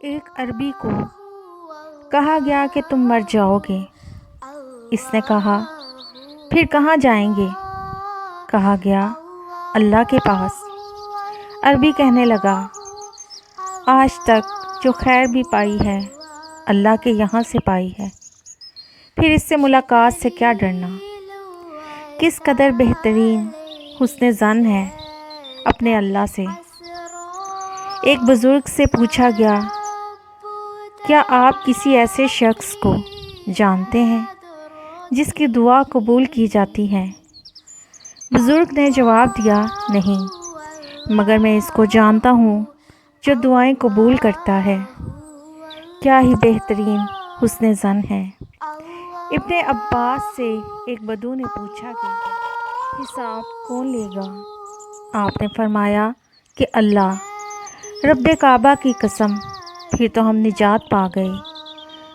ایک عربی کو کہا گیا کہ تم مر جاؤ گے۔ اس نے کہا پھر کہاں جائیں گے؟ کہا گیا اللہ کے پاس۔ عربی کہنے لگا آج تک جو خیر بھی پائی ہے اللہ کے یہاں سے پائی ہے، پھر اس سے ملاقات سے کیا ڈرنا؟ کس قدر بہترین حسن ظن ہے اپنے اللہ سے۔ ایک بزرگ سے پوچھا گیا کیا آپ کسی ایسے شخص کو جانتے ہیں جس کی دعا قبول کی جاتی ہے؟ بزرگ نے جواب دیا نہیں، مگر میں اس کو جانتا ہوں جو دعائیں قبول کرتا ہے۔ کیا ہی بہترین حسن ظن ہے۔ ابن عباس سے ایک بدو نے پوچھا کہ حساب کون لے گا؟ آپ نے فرمایا کہ اللہ۔ رب کعبہ کی قسم، پھر تو ہم نجات پا گئے۔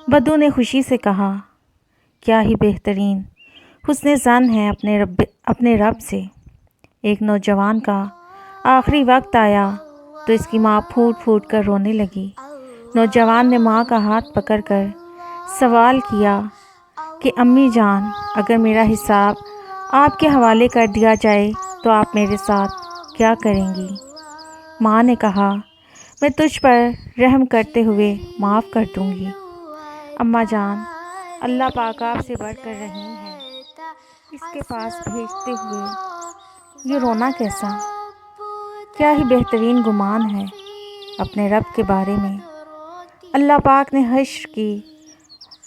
بدو نے خوشی سے کہا کیا ہی بہترین حسن ظن ہے اپنے رب سے۔ ایک نوجوان کا آخری وقت آیا تو اس کی ماں پھوٹ پھوٹ کر رونے لگی۔ نوجوان نے ماں کا ہاتھ پکڑ کر سوال کیا کہ امی جان، اگر میرا حساب آپ کے حوالے کر دیا جائے تو آپ میرے ساتھ کیا کریں گی؟ ماں نے کہا میں تجھ پر رحم کرتے ہوئے معاف کر دوں گی۔ اماں جان، اللہ پاک آپ سے بڑھ کر رحیم ہے، اس کے پاس بھیجتے ہوئے یہ رونا کیسا؟ کیا ہی بہترین گمان ہے اپنے رب کے بارے میں۔ اللہ پاک نے حشر کی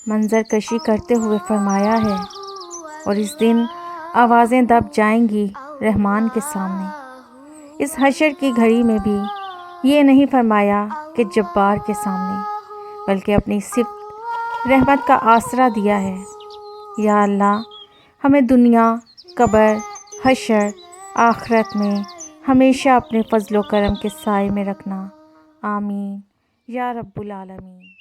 منظر کشی کرتے ہوئے فرمایا ہے اور اس دن آوازیں دب جائیں گی رحمان کے سامنے۔ اس حشر کی گھڑی میں بھی یہ نہیں فرمایا کہ جبار کے سامنے، بلکہ اپنی صفت رحمت کا آسرا دیا ہے۔ یا اللہ، ہمیں دنیا، قبر، حشر، آخرت میں ہمیشہ اپنے فضل و کرم کے سائے میں رکھنا۔ آمین یا رب العالمین۔